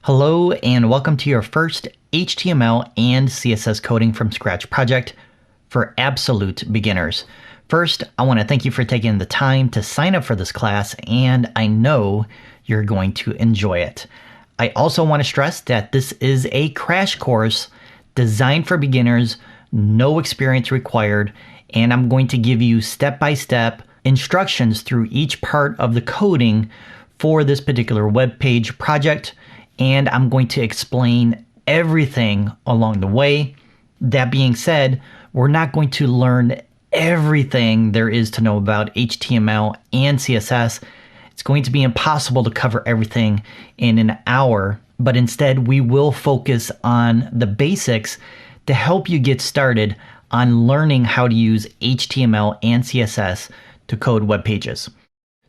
Hello and welcome to your first HTML and CSS coding from scratch project for absolute beginners. First, I want to thank you for taking the time to sign up for this class, and I know you're going to enjoy it. I also want to stress that this is a crash course designed for beginners, no experience required, and I'm going to give you step-by-step instructions through each part of the coding for this particular web page project. And I'm going to explain everything along the way. That being said, we're not going to learn everything there is to know about HTML and CSS. It's going to be impossible to cover everything in an hour, but instead we will focus on the basics to help you get started on learning how to use HTML and CSS to code web pages.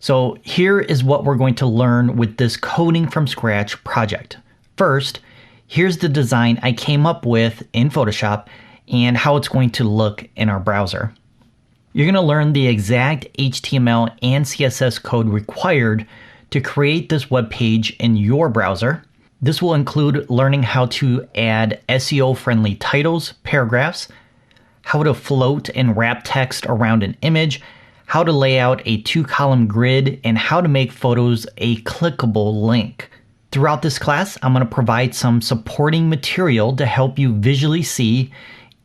So here is what we're going to learn with this coding from scratch project. First, here's the design I came up with in Photoshop and how it's going to look in our browser. You're going to learn the exact HTML and CSS code required to create this web page in your browser. This will include learning how to add SEO-friendly titles, paragraphs, how to float and wrap text around an image, how to lay out a 2-column grid, and how to make photos a clickable link. Throughout this class, I'm going to provide some supporting material to help you visually see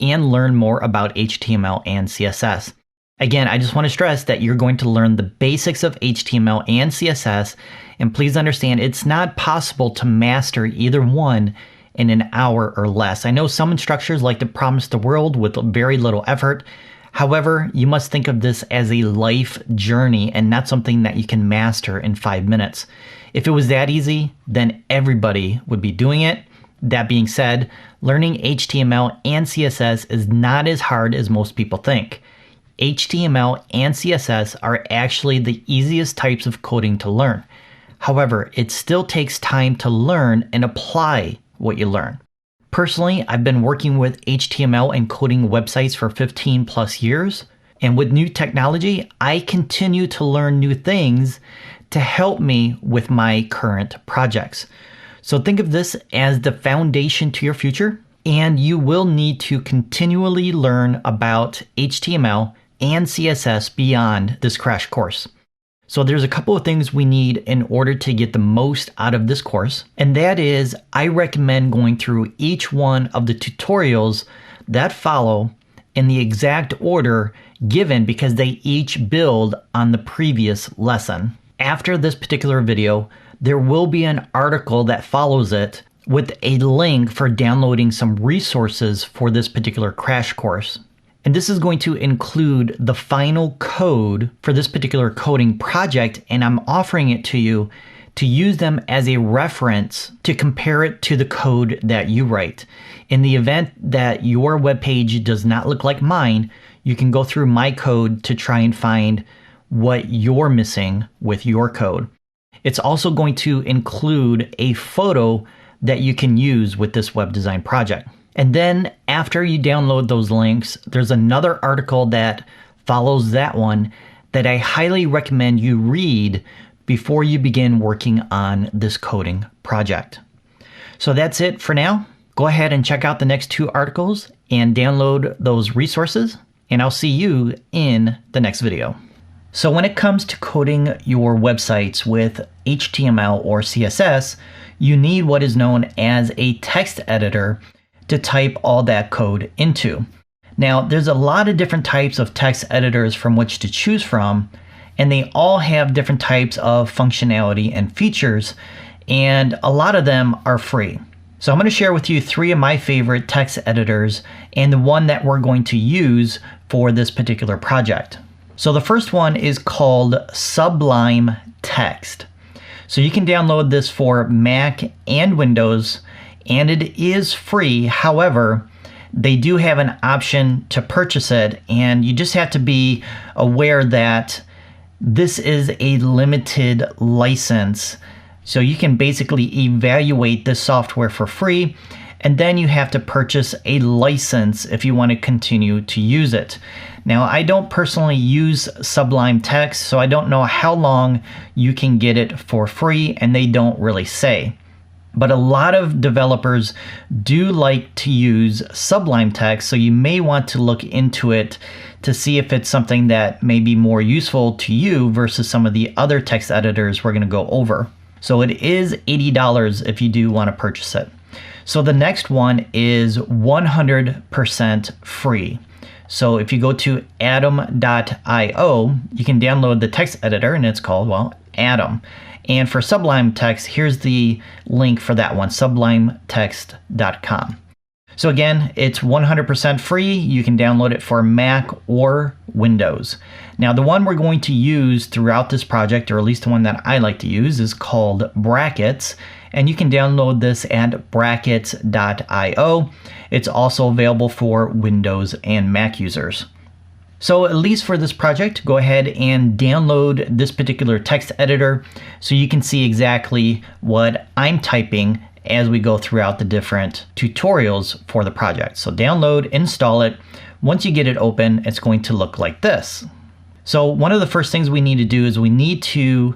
and learn more about HTML and CSS. Again, I just want to stress that you're going to learn the basics of HTML and CSS, and please understand it's not possible to master either one in an hour or less. I know some instructors like to promise the world with very little effort. However, you must think of this as a life journey and not something that you can master in 5 minutes. If it was that easy, then everybody would be doing it. That being said, learning HTML and CSS is not as hard as most people think. HTML and CSS are actually the easiest types of coding to learn. However, it still takes time to learn and apply what you learn. Personally, I've been working with HTML and coding websites for 15 plus years, and with new technology, I continue to learn new things to help me with my current projects. So think of this as the foundation to your future, and you will need to continually learn about HTML and CSS beyond this crash course. So there's a couple of things we need in order to get the most out of this course, and that is I recommend going through each one of the tutorials that follow in the exact order given because they each build on the previous lesson. After this particular video, there will be an article that follows it with a link for downloading some resources for this particular crash course. And this is going to include the final code for this particular coding project, and I'm offering it to you to use them as a reference to compare it to the code that you write. In the event that your web page does not look like mine, you can go through my code to try and find what you're missing with your code. It's also going to include a photo that you can use with this web design project. And then after you download those links, there's another article that follows that one that I highly recommend you read before you begin working on this coding project. So that's it for now. Go ahead and check out the next 2 articles and download those resources, and I'll see you in the next video. So when it comes to coding your websites with HTML or CSS, you need what is known as a text editor to type all that code into. Now, there's a lot of different types of text editors from which to choose from, and they all have different types of functionality and features, and a lot of them are free. So I'm going to share with you 3 of my favorite text editors and the one that we're going to use for this particular project. So the first one is called Sublime Text. So you can download this for Mac and Windows, and it is free. However, they do have an option to purchase it, and you just have to be aware that this is a limited license. So you can basically evaluate this software for free, and then you have to purchase a license if you want to continue to use it. Now, I don't personally use Sublime Text, so I don't know how long you can get it for free, and they don't really say. But a lot of developers do like to use Sublime Text, so you may want to look into it to see if it's something that may be more useful to you versus some of the other text editors we're going to go over. So it is $80 if you do want to purchase it. So the next one is 100% free. So if you go to atom.io, you can download the text editor, and it's called, well, Atom. And for Sublime Text, here's the link for that one, sublimetext.com. So again, it's 100% free. You can download it for Mac or Windows. Now, the one we're going to use throughout this project, or at least the one that I like to use, is called Brackets. And you can download this at brackets.io. It's also available for Windows and Mac users. So at least for this project, go ahead and download this particular text editor so you can see exactly what I'm typing as we go throughout the different tutorials for the project. So download, install it. Once you get it open, it's going to look like this. So one of the first things we need to do is we need to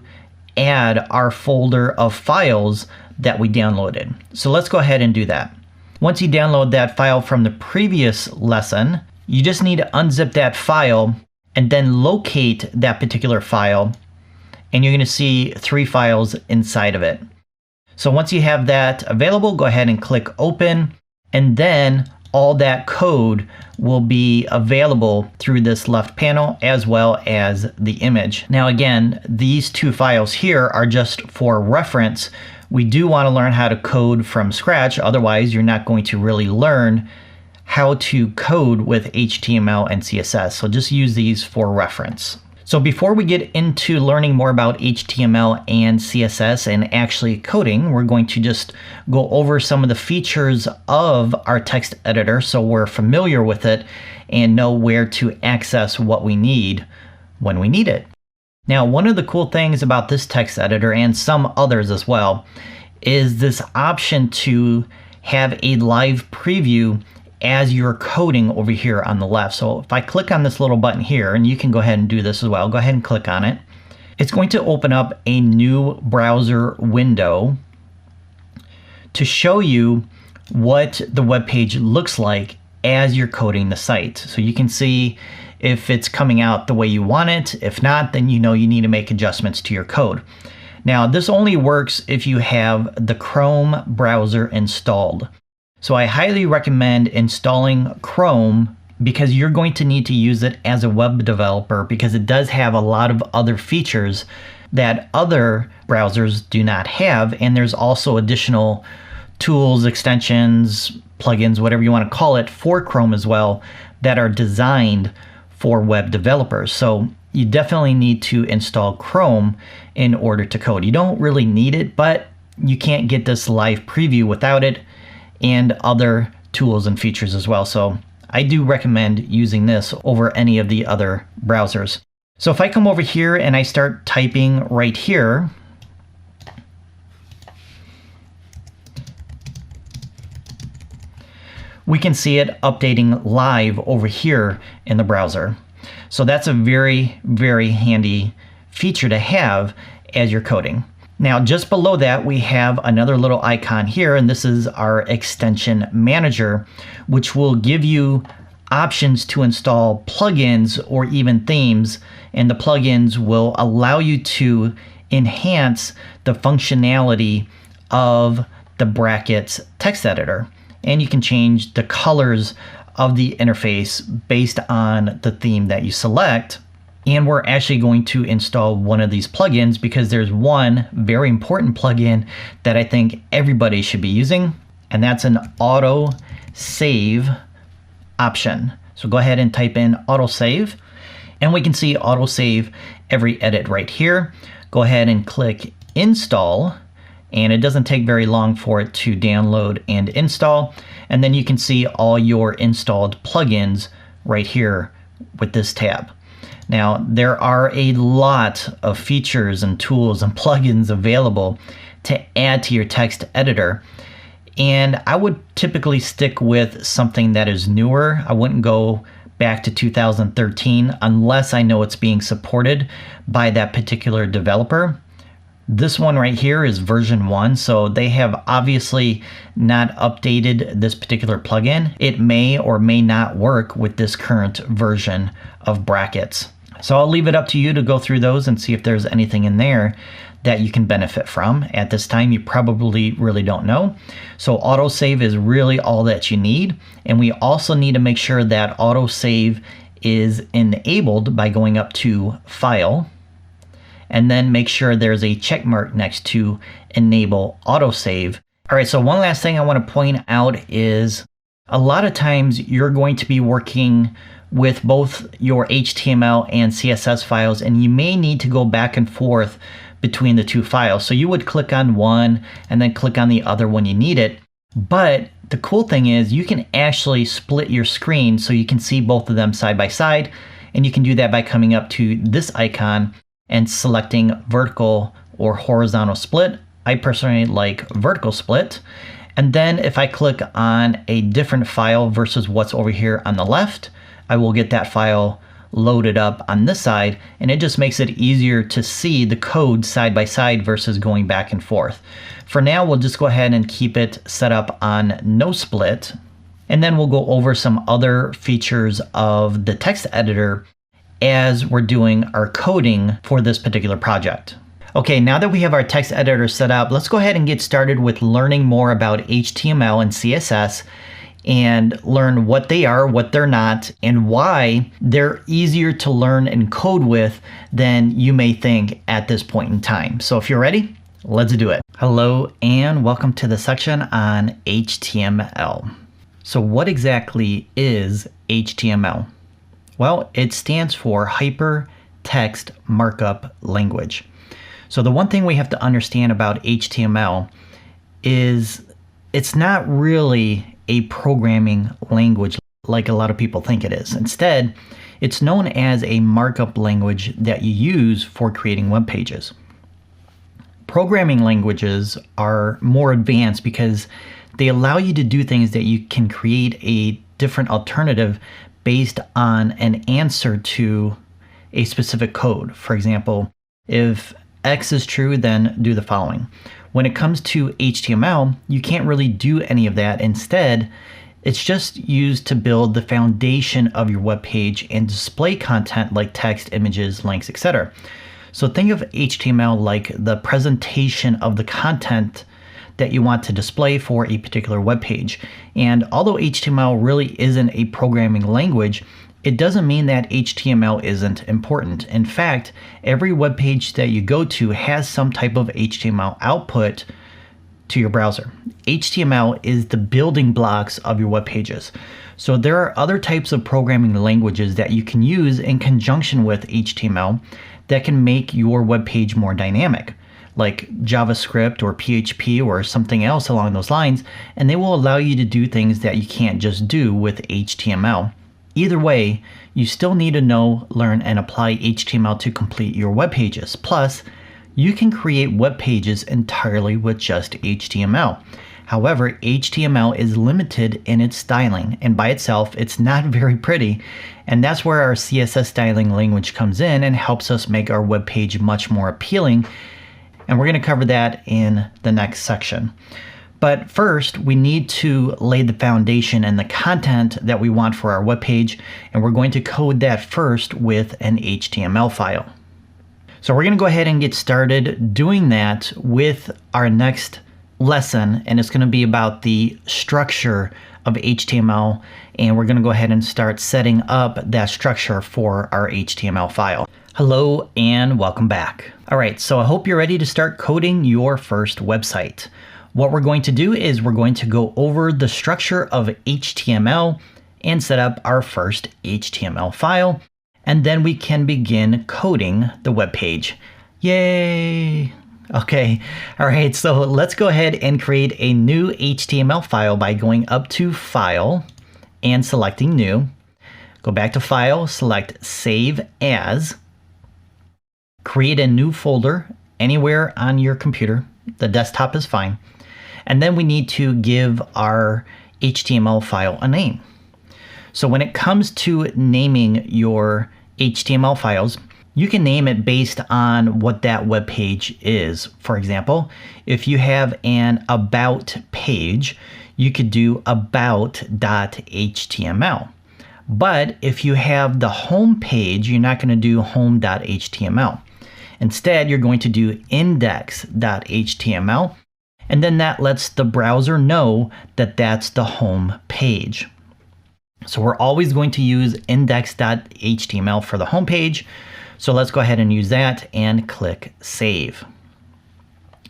add our folder of files that we downloaded. So let's go ahead and do that. Once you download that file from the previous lesson, you just need to unzip that file and then locate that particular file, and you're going to see 3 files inside of it. So once you have that available, go ahead and click open, and then all that code will be available through this left panel as well as the image. Now again, these 2 files here are just for reference. We do want to learn how to code from scratch, otherwise you're not going to really learn how to code with HTML and CSS. So just use these for reference. So before we get into learning more about HTML and CSS and actually coding, we're going to just go over some of the features of our text editor so we're familiar with it and know where to access what we need when we need it. Now, one of the cool things about this text editor, and some others as well, is this option to have a live preview as you're coding over here on the left. So if I click on this little button here, and you can go ahead and do this as well, go ahead and click on it. It's going to open up a new browser window to show you what the web page looks like as you're coding the site. So you can see if it's coming out the way you want it. If not, then you know you need to make adjustments to your code. Now, this only works if you have the Chrome browser installed. So I highly recommend installing Chrome because you're going to need to use it as a web developer because it does have a lot of other features that other browsers do not have. And there's also additional tools, extensions, plugins, whatever you want to call it, for Chrome as well that are designed for web developers. So you definitely need to install Chrome in order to code. You don't really need it, but you can't get this live preview without it, and other tools and features as well. So I do recommend using this over any of the other browsers. So if I come over here and I start typing right here, we can see it updating live over here in the browser. So that's a very, very handy feature to have as you're coding. Now, just below that, we have another little icon here, and this is our extension manager, which will give you options to install plugins or even themes, and the plugins will allow you to enhance the functionality of the Brackets text editor. And you can change the colors of the interface based on the theme that you select. And we're actually going to install one of these plugins because there's one very important plugin that I think everybody should be using, and that's an auto save option. So go ahead and type in auto save, and we can see auto save every edit right here. Go ahead and click install, and it doesn't take very long for it to download and install. And then you can see all your installed plugins right here with this tab. Now, there are a lot of features and tools and plugins available to add to your text editor. And I would typically stick with something that is newer. I wouldn't go back to 2013 unless I know it's being supported by that particular developer. This one right here is version 1, so they have obviously not updated this particular plugin. It may or may not work with this current version of brackets. So I'll leave it up to you to go through those and see if there's anything in there that you can benefit from. At this time, you probably really don't know. So autosave is really all that you need. And we also need to make sure that autosave is enabled by going up to File, and then make sure there's a check mark next to Enable Autosave. All right, so one last thing I want to point out is a lot of times you're going to be working with both your HTML and CSS files, and you may need to go back and forth between the two files. So you would click on one and then click on the other when you need it. But the cool thing is you can actually split your screen so you can see both of them side by side. And you can do that by coming up to this icon and selecting vertical or horizontal split. I personally like vertical split. And then if I click on a different file versus what's over here on the left, I will get that file loaded up on this side, and it just makes it easier to see the code side by side versus going back and forth. For now, we'll just go ahead and keep it set up on no split, and then we'll go over some other features of the text editor as we're doing our coding for this particular project. Okay, now that we have our text editor set up, let's go ahead and get started with learning more about HTML and CSS and learn what they are, what they're not, and why they're easier to learn and code with than you may think at this point in time. So if you're ready, let's do it. Hello, and welcome to the section on HTML. So what exactly is HTML? Well, it stands for Hypertext Markup Language. So the one thing we have to understand about HTML is it's not really a programming language like a lot of people think it is. Instead, it's known as a markup language that you use for creating web pages. Programming languages are more advanced because they allow you to do things that you can create a different alternative based on an answer to a specific code. For example, if X is true, then do the following. When it comes to HTML, you can't really do any of that. Instead, it's just used to build the foundation of your web page and display content like text, images, links, etc. So think of HTML like the presentation of the content that you want to display for a particular web page. And although HTML really isn't a programming language, it doesn't mean that HTML isn't important. In fact, every web page that you go to has some type of HTML output to your browser. HTML is the building blocks of your web pages. So there are other types of programming languages that you can use in conjunction with HTML that can make your web page more dynamic, like JavaScript or PHP or something else along those lines, and they will allow you to do things that you can't just do with HTML. Either way, you still need to know, learn, and apply HTML to complete your web pages. Plus, you can create web pages entirely with just HTML. However, HTML is limited in its styling, and by itself, it's not very pretty. And that's where our CSS styling language comes in and helps us make our web page much more appealing. And we're going to cover that in the next section. But first, we need to lay the foundation and the content that we want for our web page, and we're going to code that first with an HTML file. So we're going to go ahead and get started doing that with our next lesson, and it's going to be about the structure of HTML, and we're going to go ahead and start setting up that structure for our HTML file. Hello and welcome back. All right, so I hope you're ready to start coding your first website. What we're going to do is we're going to go over the structure of HTML and set up our first HTML file, and then we can begin coding the web page. Yay! Okay, all right, so let's go ahead and create a new HTML file by going up to File and selecting New. Go back to File, select Save As, create a new folder anywhere on your computer. The desktop is fine. And then we need to give our HTML file a name. So when it comes to naming your HTML files, You can name it based on what that web page is. For example, if you have an about page, you could do about.html. But if you have the home page, you're not going to do home.html. Instead, you're going to do index.html, and then that lets the browser know that that's the home page. So we're always going to use index.html for the home page. So let's go ahead and use that and click Save.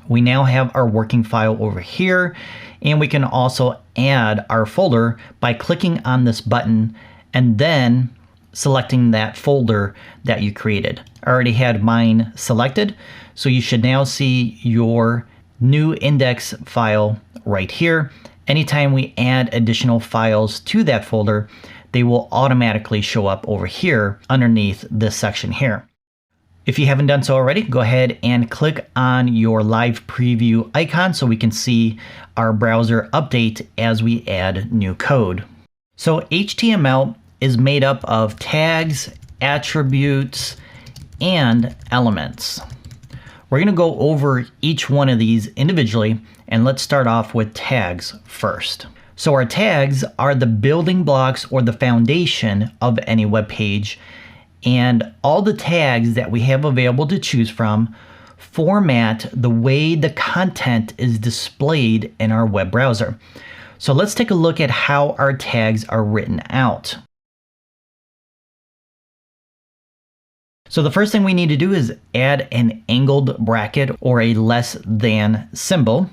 We now have our working file over here, and we can also add our folder by clicking on this button and then selecting that folder that you created. I already had mine selected, so you should now see your new index file right here. Anytime we add additional files to that folder, they will automatically show up over here underneath this section here. If you haven't done so already, go ahead and click on your live preview icon so we can see our browser update as we add new code. So HTML is made up of tags, attributes, and elements. We're going to go over each one of these individually, and let's start off with tags first. So our tags are the building blocks or the foundation of any web page, and all the tags that we have available to choose from format the way the content is displayed in our web browser. So let's take a look at how our tags are written out. So the first thing we need to do is add an angled bracket or a less than symbol.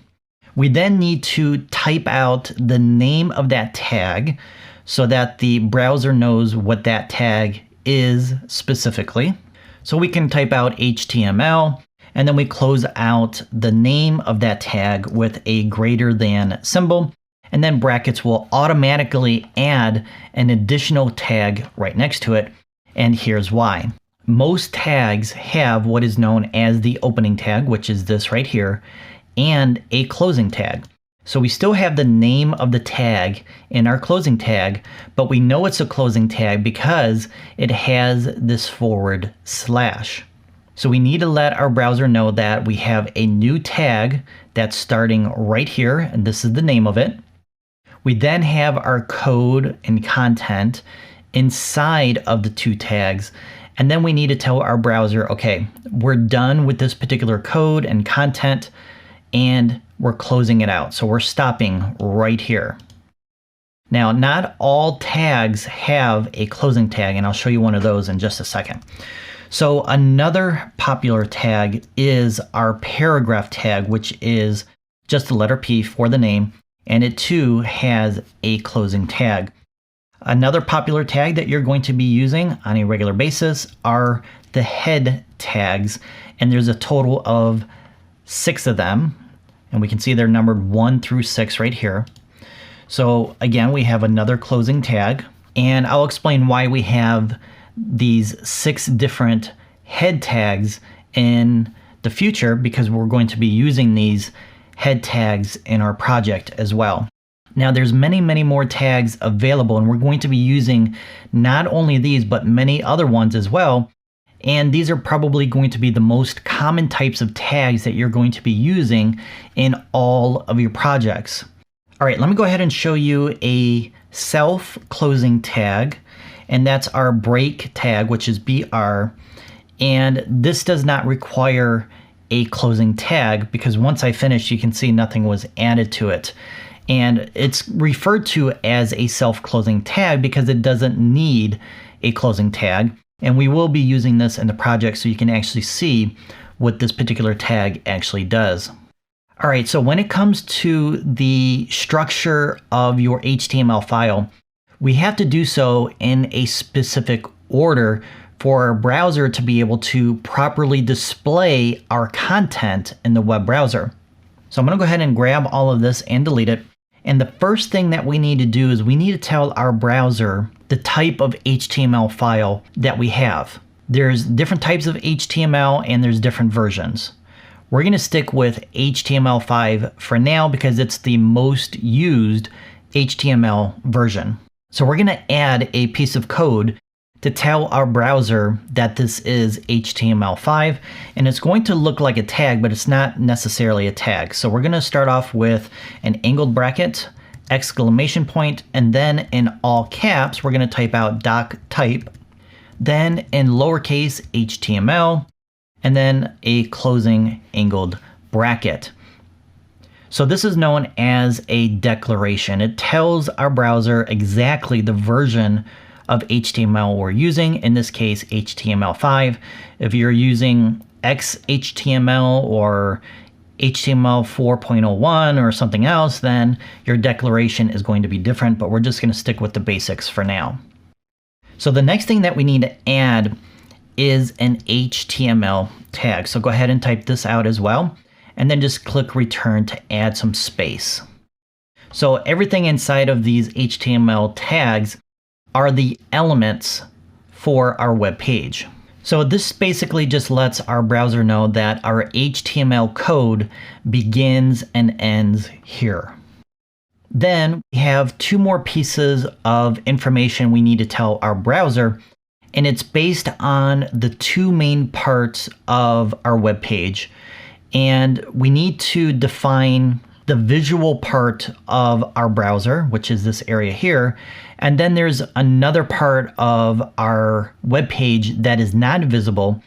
We then need to type out the name of that tag so that the browser knows what that tag is specifically. So we can type out HTML, and then we close out the name of that tag with a greater than symbol, and then brackets will automatically add an additional tag right next to it, and here's why. Most tags have what is known as the opening tag, which is this right here, and a closing tag. So we still have the name of the tag in our closing tag, but we know it's a closing tag because it has this forward slash. So we need to let our browser know that we have a new tag that's starting right here, and this is the name of it. We then have our code and content inside of the two tags, and then we need to tell our browser, okay, we're done with this particular code and content, and we're closing it out. So we're stopping right here. Now, not all tags have a closing tag, and I'll show you one of those in just a second. So another popular tag is our paragraph tag, which is just the letter P for the name, and it too has a closing tag. Another popular tag that you're going to be using on a regular basis are the head tags, and there's a total of 6 of them, and we can see they're numbered 1 through 6 right here. So again, we have another closing tag, and I'll explain why we have these 6 different head tags in the future, because we're going to be using these head tags in our project as well. Now there's many more tags available, and we're going to be using not only these but many other ones as well, and these are probably going to be the most common types of tags that you're going to be using in all of your projects. All right, let me go ahead and show you a self-closing tag, and that's our break tag, which is BR, and this does not require a closing tag because once I finished, you can see nothing was added to it. And it's referred to as a self-closing tag because it doesn't need a closing tag. And we will be using this in the project so you can actually see what this particular tag actually does. All right, so when it comes to the structure of your HTML file, we have to do so in a specific order for our browser to be able to properly display our content in the web browser. So I'm going to go ahead and grab all of this and delete it. And the first thing that we need to do is we need to tell our browser the type of HTML file that we have. There's different types of HTML and there's different versions. We're going to stick with HTML5 for now because it's the most used HTML version. So we're going to add a piece of code to tell our browser that this is HTML5, and it's going to look like a tag, but it's not necessarily a tag. So we're going to start off with an angled bracket, exclamation point, and then in all caps, we're going to type out doc type, then in lowercase HTML, and then a closing angled bracket. So this is known as a declaration. It tells our browser exactly the version of HTML we're using, in this case HTML5. If you're using XHTML or HTML 4.01 or something else, then your declaration is going to be different, but we're just going to stick with the basics for now. So the next thing that we need to add is an HTML tag. So go ahead and type this out as well, and then just click return to add some space. So everything inside of these HTML tags are the elements for our web page. So this basically just lets our browser know that our HTML code begins and ends here. Then we have two more pieces of information we need to tell our browser, and it's based on the two main parts of our web page. And we need to define the visual part of our browser, which is this area here. And then there's another part of our web page that is not visible,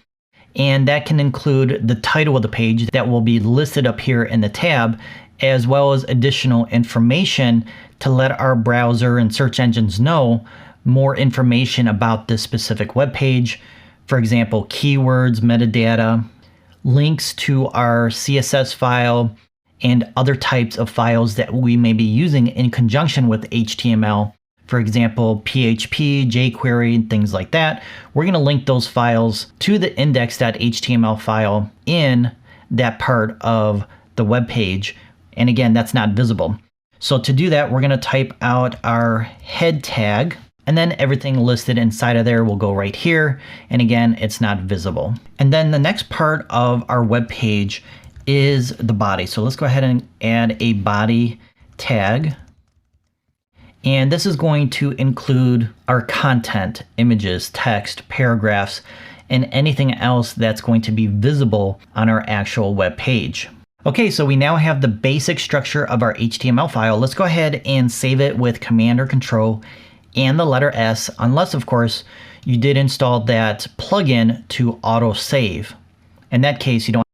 and that can include the title of the page that will be listed up here in the tab, as well as additional information to let our browser and search engines know more information about this specific web page. For example, keywords, metadata, links to our CSS file, and other types of files that we may be using in conjunction with HTML. For example, PHP, jQuery, and things like that. We're going to link those files to the index.html file in that part of the web page. And again, that's not visible. So to do that, we're going to type out our head tag, and then everything listed inside of there will go right here. And again, it's not visible. And then the next part of our web page is the body. So let's go ahead and add a body tag. And this is going to include our content, images, text, paragraphs, and anything else that's going to be visible on our actual web page. Okay, so we now have the basic structure of our HTML file. Let's go ahead and save it with Command or Control and the letter S, unless of course you did install that plugin to auto save. In that case, you don't